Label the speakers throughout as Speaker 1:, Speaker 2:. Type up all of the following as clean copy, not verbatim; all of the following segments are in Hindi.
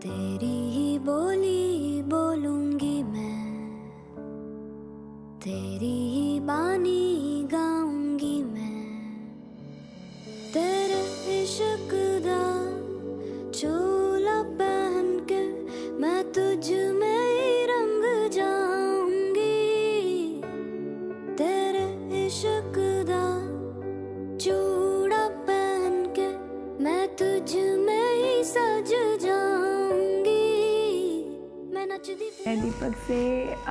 Speaker 1: तेरी ही बोली बोलूंगी मैं, तेरी ही बानी गाऊंगी मैं, तेरे इश्क दा चोला पहन के मैं तुझ में ही रंग जाऊंगी, तेरे इश्क दा चूड़ा पहन के मैं तुझ में ही सज जाऊंगी। मैं नचदी
Speaker 2: मैं दीपक से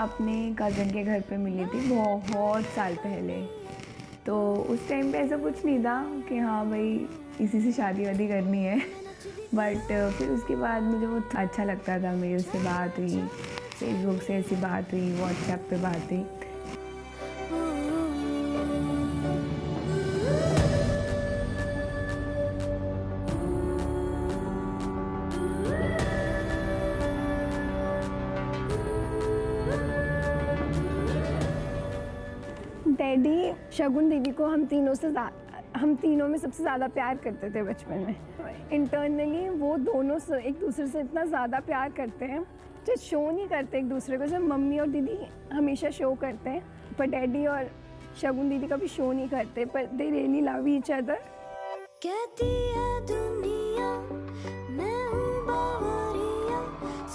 Speaker 2: अपने कज़न के घर पे मिली थी बहुत साल पहले। तो उस टाइम पे ऐसा कुछ नहीं था कि हाँ भाई इसी से शादी वादी करनी है, बट फिर उसके बाद मुझे वो अच्छा लगता था। मेरी उससे बात हुई, फेसबुक से ऐसी बात हुई, व्हाट्सएप पे बात हुई।
Speaker 3: डैडी शगुन दीदी को हम तीनों में सबसे ज़्यादा प्यार करते थे बचपन में। इंटरनली वो दोनों एक दूसरे से इतना ज़्यादा प्यार करते हैं जो शो नहीं करते एक दूसरे को। जब मम्मी और दीदी हमेशा शो करते हैं, पर डैडी और शगुन दीदी कभी शो नहीं करते, पर they really love each other.
Speaker 1: कहती है दुनिया मैं हूँ बावरिया,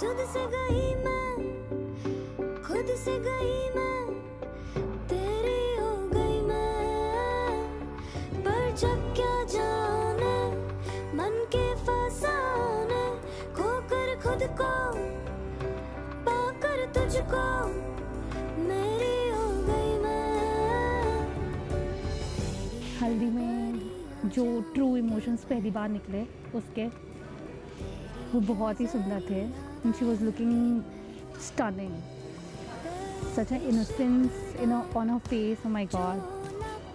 Speaker 1: खुद से गई मैं, खुद से गई मैं, तेरी हो गई मैं, पर जब क्या जाने मन के फसाने, खोकर खुद को पाकर तुझको मेरी हो गई मैं।
Speaker 4: हल्दी में जो ट्रू इमोशंस पहली बार निकले उसके, वो बहुत ही सुंदर थे। And she was looking stunning, such an innocence on her face. Oh my God,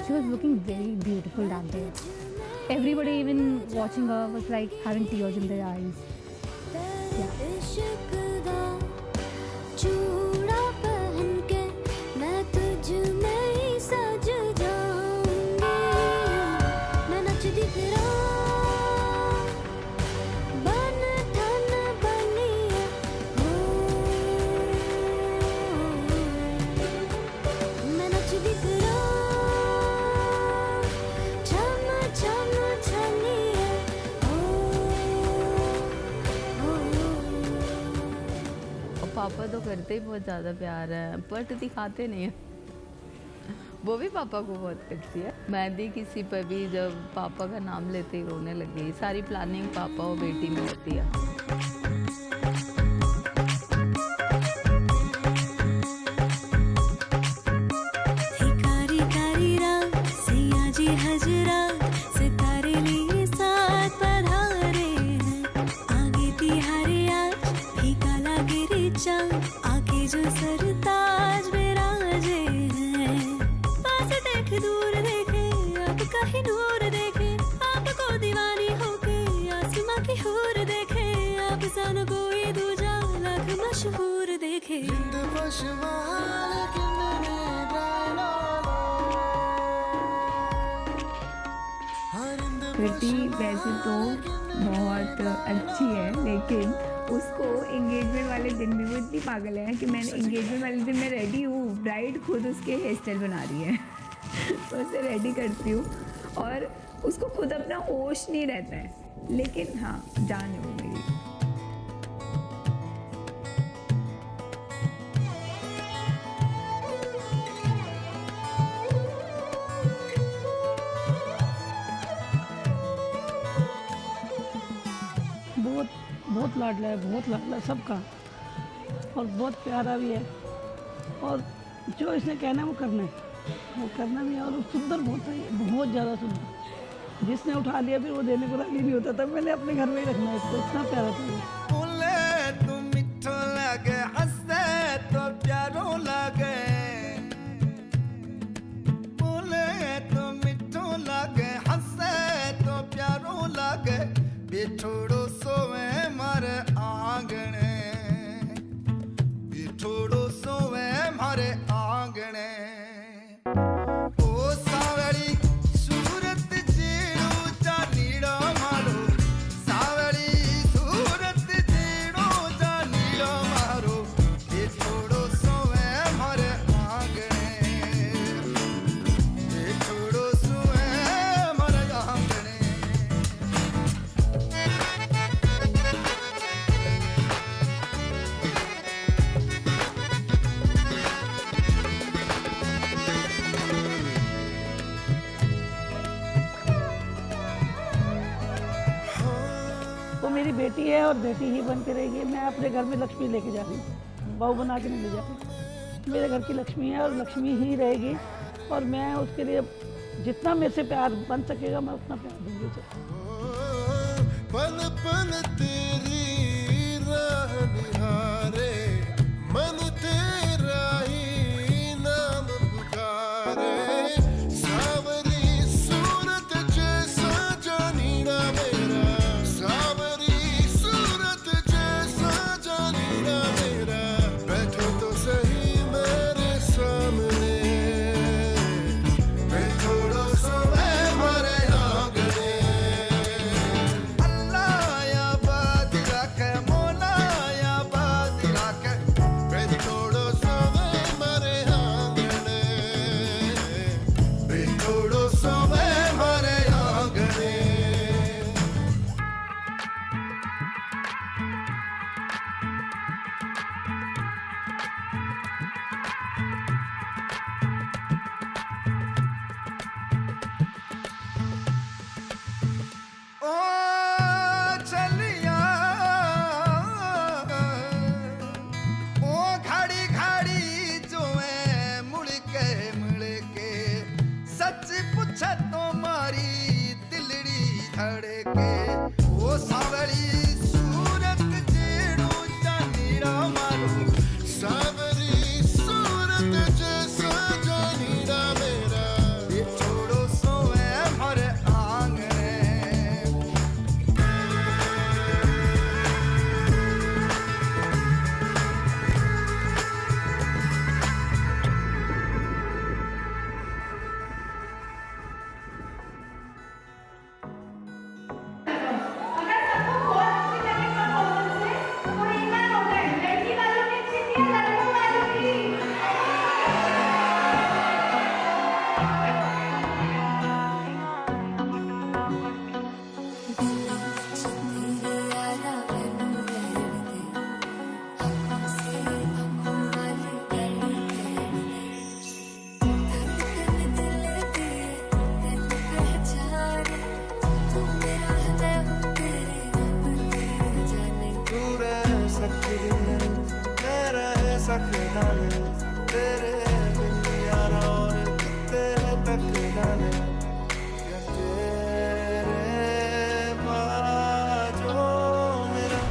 Speaker 4: she was looking very beautiful that day. Everybody even watching her was like having tears in their eyes.
Speaker 1: इश्क दा चूड़ा पहन के मैं तुझ में ही सज जाऊंगी। मैं नचदी फिरां बन ठन बनिए हो, मैं नचदी फिरां छम छम छनिए हो।
Speaker 5: और पापा तो करते ही बहुत ज़्यादा प्यार है, बट दिखाते नहीं है। वो भी पापा को बहुत करती है। मेहंदी किसी पर भी जब पापा का नाम लेते ही रोने लग गई। सारी प्लानिंग पापा और बेटी में होती है।
Speaker 1: कारी कारी रात सैया जी हजरा, सितारे लिए साथ पधारे हैं, आगे तिहारे आज फीका लागे रे चाँद, आके जो सरताज विराजे हैं। पास देख दूर देखे अब कहीं नूर देखे, आपको दीवानी होके आसमां की हूर देखे, आप सन कोई दूजा लाख मशहूर देखे।
Speaker 2: कृति वैसे तो बहुत अच्छी है, लेकिन उसको एंगेजमेंट वाले दिन भी वो इतनी पागल है कि मैंने एंगेजमेंट वाले दिन मैं रेडी हूँ, ब्राइड खुद उसके हेयर स्टाइल बना रही है। तो उसे रेडी करती हूँ और उसको खुद अपना होश नहीं रहता है, लेकिन हाँ जान है वो मेरी।
Speaker 6: बहुत लाडला है, बहुत लाडला है सबका, और बहुत प्यारा भी है। और जो इसने कहना है वो करना है, वो करना भी है। और सुंदर बहुत है, बहुत ज़्यादा सुंदर। जिसने उठा लिया फिर वो देने को राजी नहीं होता था। मैंने अपने घर में ही रखना है इसको, इतना प्यारा था।
Speaker 7: बोले तुम मिठो लगे, हंसे तो प्यारो लगे, बोले तुम मिठो लगे, हंसे तो प्यारो लगे, बिछोड़ो सोवे मारे आंगणे, बिछोड़ो सोवे मारे आंगणे। ओ सावरी सूरत जेड़ो चा नीड़ो मारो, सावरी सूरत
Speaker 6: मेरी बेटी है और बेटी ही बन के रहेगी। मैं अपने घर में लक्ष्मी लेके जा रही हूँ, बहू बना के नहीं ले जा रही। मेरे घर की लक्ष्मी है और लक्ष्मी ही रहेगी, और मैं उसके लिए जितना मेरे से प्यार बन सकेगा मैं उतना प्यार दूंगी उसे।
Speaker 8: पल पल तेरी राह निहारे, मन तेरा ही नाम पुकारे। सावरी सूरत जैसा जानीना मेरा, सावरी सूरत जैसा जानीना मेरा। बैठो तो सही मेरे सामने, बैठो सो हमारे आंगने। अल्लाह या बात रखे, मौला या बात रखे, बैठो सो हमारे आंगने, बैठो सो हमारे आंगने। ओ चलिया, ओ घड़ी घड़ी जो है मुड़ के सच पूछे तो मारी दिलड़ी धड़के। ओ सावरी सूरत जेड़ू जानीरा मारो, सावरी सूरत जैसा जानीरा मेरा। ये छोड़ो सोए हमारे आंगने। तू रह सकती है, मैं रह सकता है, तेरे बिन यारा और तेरे तक जाने। क्या तेरे बाजो मेरा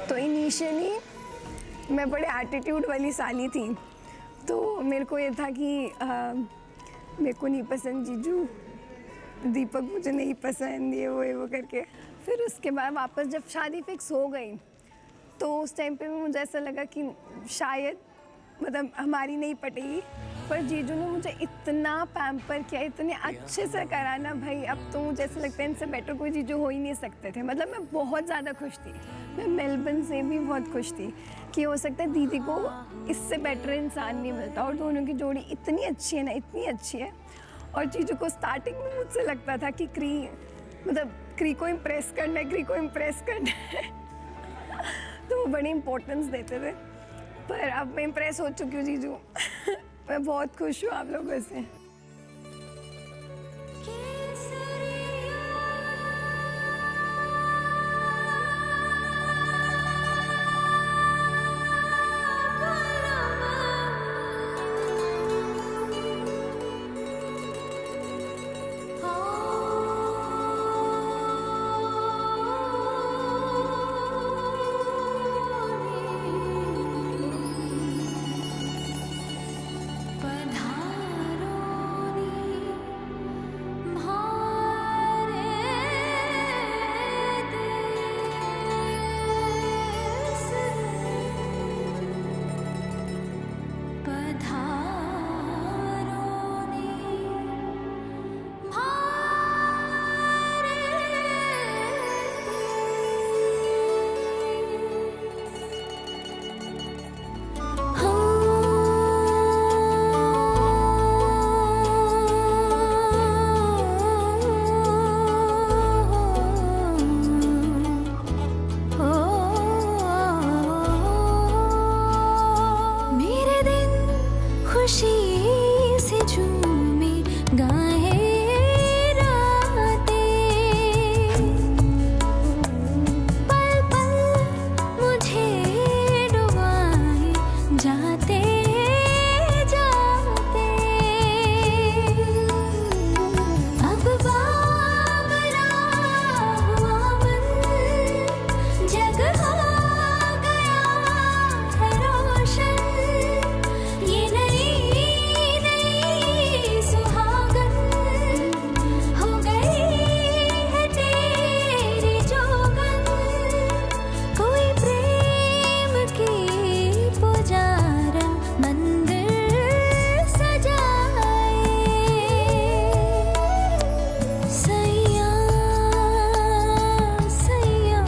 Speaker 3: तो इनिशियली मैं बड़े एटीट्यूड वाली साली थी, तो मेरे को ये था कि मेरे को नहीं पसंद जीजू, दीपक मुझे नहीं पसंद, ये वो करके। फिर उसके बाद वापस जब शादी फिक्स हो गई तो उस टाइम पे मुझे ऐसा लगा कि शायद मतलब हमारी नहीं पटेगी, पर जीजू ने मुझे इतना पैम्पर किया, इतने अच्छे से करा ना भाई, अब तो मुझे ऐसा लगता है इनसे बेटर कोई जीजू हो ही नहीं सकते थे। मतलब मैं बहुत ज़्यादा खुश थी, मैं मेलबर्न से भी बहुत खुश थी कि हो सकता है दीदी को इससे बेटर इंसान नहीं मिलता, और दोनों की जोड़ी इतनी अच्छी है ना, इतनी अच्छी है। और जीजू को स्टार्टिंग में मुझसे लगता था कि क्री को इम्प्रेस करना है, क्री को इम्प्रेस करना है तो वो बड़ी इम्पोर्टेंस देते थे, पर अब मैं इम्प्रेस हो चुकी हूँ जीजू मैं बहुत खुश हूँ आप लोगों से।
Speaker 1: पधारो नी खुशी से झूमे गाए रातें, पल पल मुझे डुबाए जाते जाते। अब बावरा हुआ मन, जग हो गया है रोशन। ये नई नई सुहागन हो गई है तेरी जोगन। कोई प्रेम की पुजारन मंदिर सजाए। सैया सैया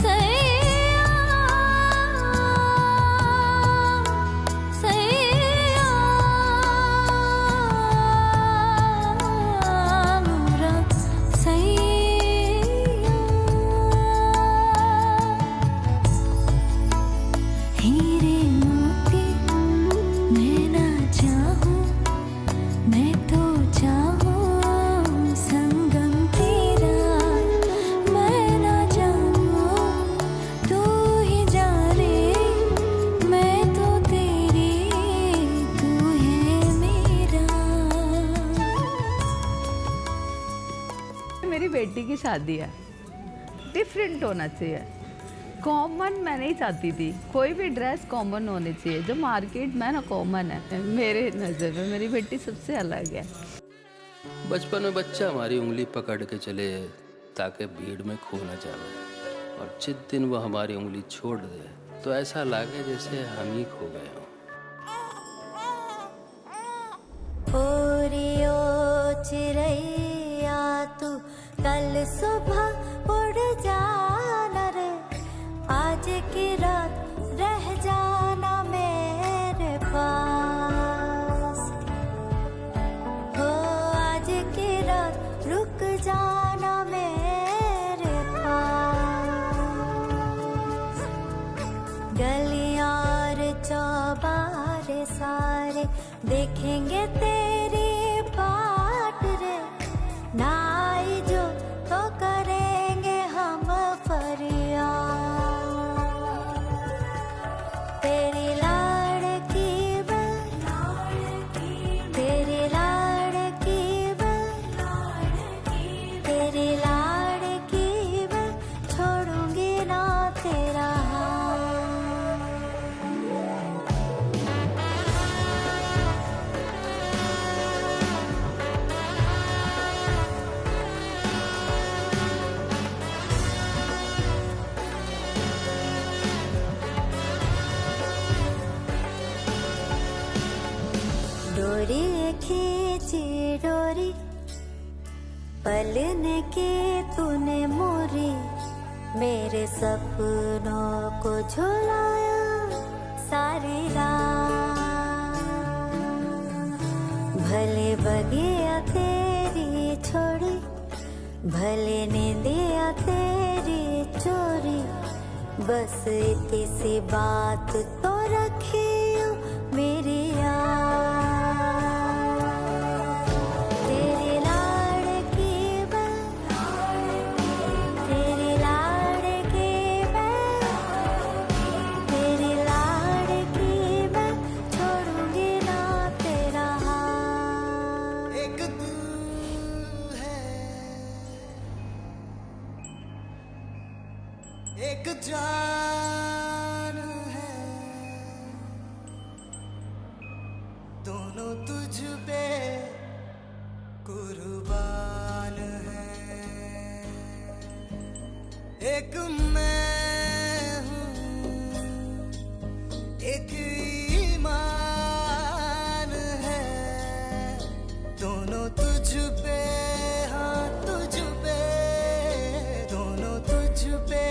Speaker 1: सैया सैया मोरा सैया। हीरे मोती मैं ना चाहूं, मैं तो चाहूं संगम तेरा। मैं ना जानूं तू ही जाने, मैं तो तेरी तू है मेरा।
Speaker 5: मेरी बेटी की शादी है, डिफरेंट होना चाहिए। कॉमन मैं नहीं चाहती थी, कोई भी ड्रेस कॉमन होनी चाहिए। जो मार्केट में ना कॉमन है, मेरे नज़र में मेरी बेटी सबसे अलग है।
Speaker 9: बचपन में बच्चा हमारी उंगली पकड़ के चले ताकि भीड़ में खो न जाए, और जिस दिन वो हमारी उंगली छोड़ दे तो ऐसा लगे जैसे हम ही खो गए हों।
Speaker 1: ओरियो चिड़ैया तू कल सुबह उड़ जाना रे, आज की रात रह जाना मेरे पास। हो आज की रात रुक जाना मेरे पास। गलियां और चौबारे सारे देखेंगे तेरी बाट रे। ना आई जो तो करेंगे हम फरियाद। तेरी लाड़की मैं, तेरी लाड़की मैं, तेरी लाड़की मैं, छोड़ूंगी ना तेरा हाथ। डोरी खींची डोरी, पलने की तूने मोरी। मेरे सपनों को झुलाया सारी रात। भले बगिया तेरी छोड़ी, भले नींदिया तेरी चोरी। बस इतनी सी बात तो रखियो मेरी याद। तेरी लाड़की मैं, तेरी लाड़की मैं, तेरी लाड़की मैं, छोड़ूंगी ना तेरा हाथ।
Speaker 7: एक तू है, एक जान है, दोनों तुझ पे कुर्बान है। एक मैं हूँ, एक ईमान है, दोनों तुझ पे, हाँ तुझ पे, दोनों तुझ पे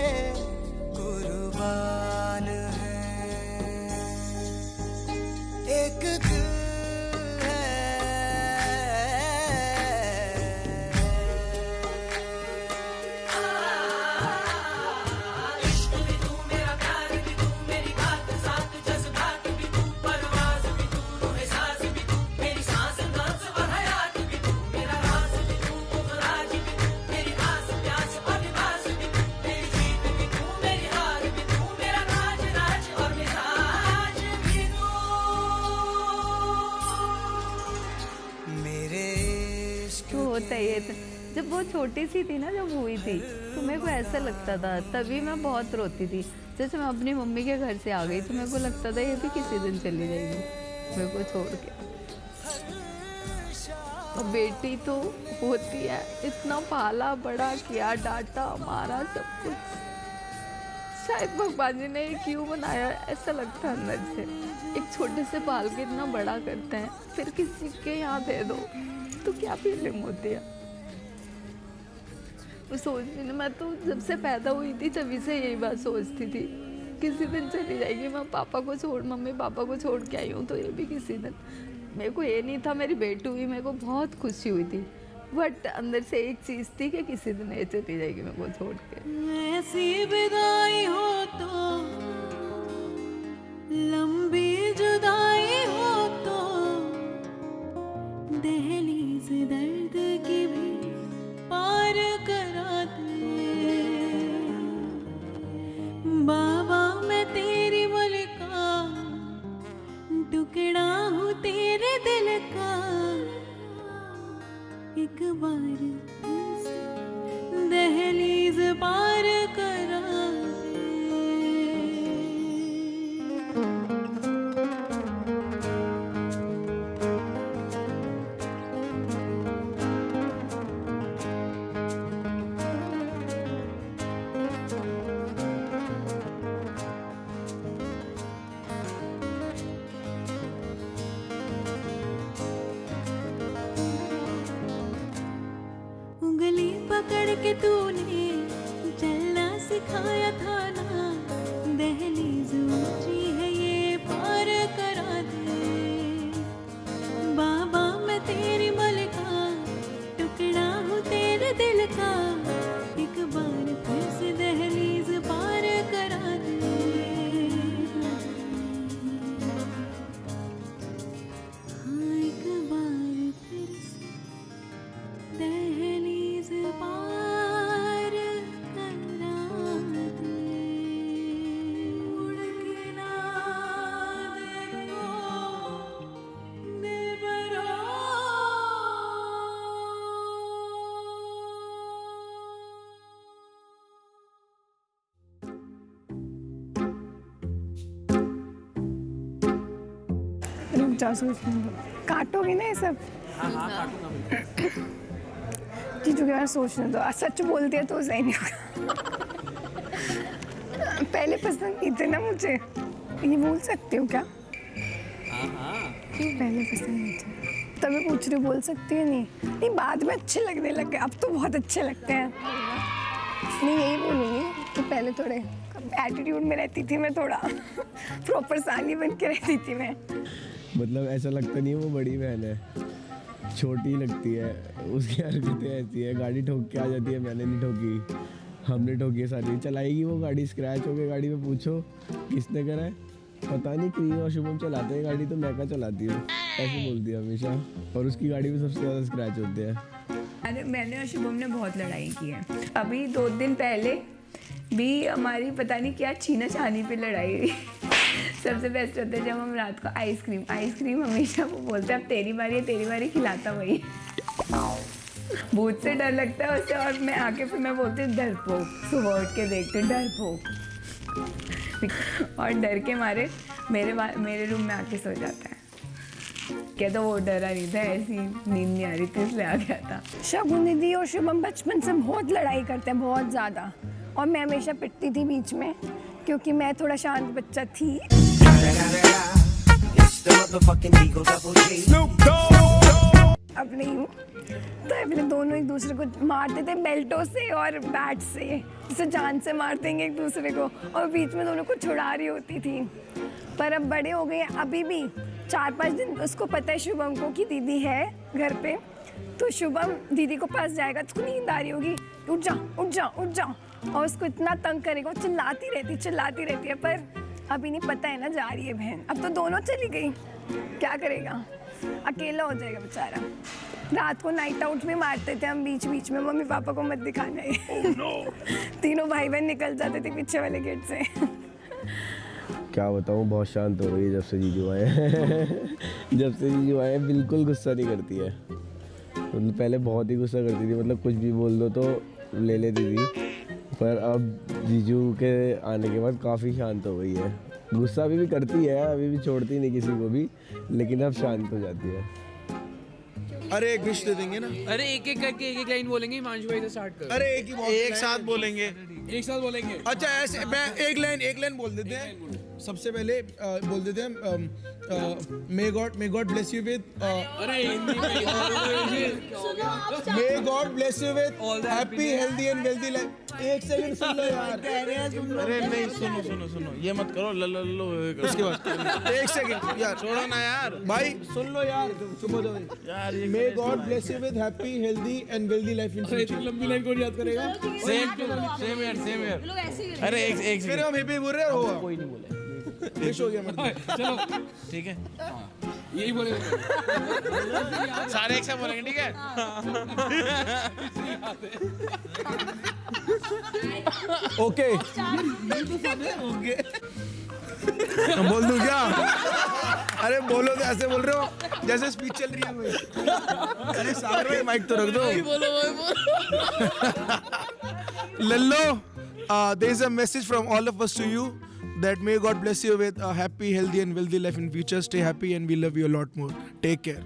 Speaker 7: कुर्बान है। एक दिल
Speaker 5: होता है ये। जब वो छोटी सी थी ना, जब हुई थी, तो मेरे को ऐसा लगता था, तभी मैं बहुत रोती थी। जैसे मैं अपनी मम्मी के घर से आ गई तो मेरे को लगता था ये भी किसी दिन चली जाएगी मेरे को छोड़ के। और बेटी तो होती है, इतना पाला बड़ा किया, डांटा मारा, सब कुछ। शायद भगवान जी ने ये क्यों बनाया, ऐसा लगता है अंदर से। एक छोटे से पाल के इतना बड़ा करते हैं, फिर किसी के यहाँ दे दो तो क्या फीलिंग होती है। वो सोचती ना, मैं तो जब से पैदा हुई थी तभी से यही बात सोचती थी, किसी दिन चली जाएगी। मैं पापा को छोड़, मम्मी पापा को छोड़ के आई हूँ, तो ये भी किसी दिन। मेरे को ये नहीं था मेरी बेटी हुई, मेरे को बहुत खुशी हुई थी, बट अंदर से एक चीज़ थी कि किसी दिन ये चली जाएगी मेरे को छोड़ के।
Speaker 1: ऐसी विदाई हो तो, लंबी जुदाई हो तो, दहलीज दर्द की भी पार करा दे। बाबा मैं तेरी मलिका, टुकड़ा हूँ तेरे दिल का, एक बार दहलीज पार करा दे। उंगली पकड़ के तूने चलना सिखाया था ना, दहलीज ऊंची है ये पार करा दे। बाबा मैं तेरी मलिका, टुकड़ा हूँ तेरे दिल का, एक बार फिर से दहलीज पार करा दे। हाँ एक बार फिर से दहलीज पार करा दे। उड़ के ना देखो दिलबरो।
Speaker 3: रुक जाओ, सोचने दो। काटोगे ना ये सब? चीज़ों के बारे में सोचने दो। सच बोल दिया तो सही नहीं होगा। पहले पसंद नहीं थे ना मुझे, ये बोल सकती हूँ क्या? क्यों पहले पसंद नहीं थे? तभी पूछ रही, बोल सकती है? नहीं बाद में अच्छे लगने लग गए, अब तो बहुत अच्छे लगते हैं। नहीं यही बोलूँगी कि पहले थोड़े एटीट्यूड में रहती थी मैं, थोड़ा प्रॉपर साली बन के रहती थी मैं।
Speaker 10: मतलब ऐसा लगता नहीं है वो बड़ी बहन है, छोटी लगती है। उसकी हरकतें ऐसी है, गाड़ी ठोक के आ जाती है, मैंने नहीं ठोकी, हमने ठोकी है सारी। चलाएगी वो गाड़ी, स्क्रैच हो गई गाड़ी में, पूछो किसने करा है, पता नहीं। क्रीम और शुभम चलाते हैं गाड़ी तो मैं क्या चलाती हूँ, ऐसे बोलती है हमेशा। और उसकी गाड़ी में सबसे ज़्यादा स्क्रैच होते हैं।
Speaker 2: अरे मैंने और शुभम ने बहुत लड़ाई की है। अभी 2 दिन पहले भी हमारी पता नहीं क्या छीना छानी पे लड़ाई हुई। सबसे बेस्ट होता है जब हम रात को आइसक्रीम हमेशा वो बोलते हैं अब तेरी बारी खिलाता वही। भूत से डर लगता है उससे, और मैं आके फिर मैं बोलती हूँ डरपोक, सुबह उठ के देखती हूँ डरपोक, और डर के मारे मेरे रूम में आके सो जाता है। क्या तो वो डरा नहीं था, ऐसी नींद नहीं आ रही थी इसलिए आ गया था।
Speaker 3: शगुन दीदी और शुभम बचपन से बहुत लड़ाई करते हैं, बहुत ज़्यादा, और मैं हमेशा पिटती थी बीच में क्योंकि मैं थोड़ा शांत बच्चा थी। अब नहीं हूँ, तो पहले दोनों एक दूसरे को मारते थे बेल्टों से और बैट से, जैसे जान से मारते हैं एक दूसरे को, और बीच में दोनों को छुड़ा रही होती थी। पर अब बड़े हो गए, अभी भी 4-5 दिन उसको पता है शुभम को कि दीदी है घर पे, तो शुभम दीदी को पास जाएगा, उसको नींद आ रही होगी, उठ जा उठ जा उठ जा, और उसको इतना तंग करेगा, वो चिल्लाती रहती है। पर अभी नहीं पता है ना, जा रही है बहन, अब तो दोनों चली गई, क्या करेगा, अकेला हो जाएगा बेचारा। रात को नाइट आउट भी मारते थे हम बीच बीच में, मम्मी पापा को मत दिखाना है। तीनों भाई बहन निकल जाते थे पीछे वाले गेट से।
Speaker 10: क्या बताऊँ, बहुत शांत हो रही है जब से जीजू आए हैं। जब से जीजू आए हैं बिल्कुल गुस्सा नहीं करती है, मतलब पहले बहुत ही गुस्सा करती थी, मतलब कुछ भी बोल दो तो ले लेती थी, पर अब जीजू के आने के बाद काफ़ी शांत हो गई है। गुस्सा अभी भी करती है, अभी भी छोड़ती नहीं किसी को भी, लेकिन अब शांत हो जाती है।
Speaker 11: अरे एक विश दे देंगे ना।
Speaker 12: अरे एक एक करके एक एक लाइन बोलेंगे, हिमांशु भाई से स्टार्ट कर।
Speaker 11: अरे एक साथ बोलेंगे।
Speaker 12: एक साथ बोलेंगे।
Speaker 11: अच्छा ऐसे मैं एक लाइन बोल देते हैं। सबसे पहले बोल देते हैं may God bless you with may God bless you with happy healthy and wealthy life. एक सेकंड सुन लो यार। अरे नहीं सुनो ये मत करो लो उसके बाद एक सेकंड यार छोड़ो ना यार भाई, सुन लो यार, चुप हो जाओ यार। May God bless you with happy healthy and wealthy life in future.
Speaker 12: लंबी लाइन कौन याद करेगा?
Speaker 11: सेम यार। अरे एक फिर हम हिपी बोल रहे हो, कोई नहीं बोले फिश हो गया मतलब।
Speaker 12: चलो
Speaker 11: ठीक है
Speaker 12: यही बोलेंगे
Speaker 11: सारे एक साथ बोलेंगे, ठीक है? ओके बोल दूं क्या? अरे बोलो तो ऐसे बोल रहे हो जैसे स्पीच चल रही है कोई। अरे सागर भाई माइक तो रख दो। लल्लो, there is a message from all of us to you that may God bless you with a happy, healthy and wealthy life in future. Stay happy and we love you a lot more. Take care.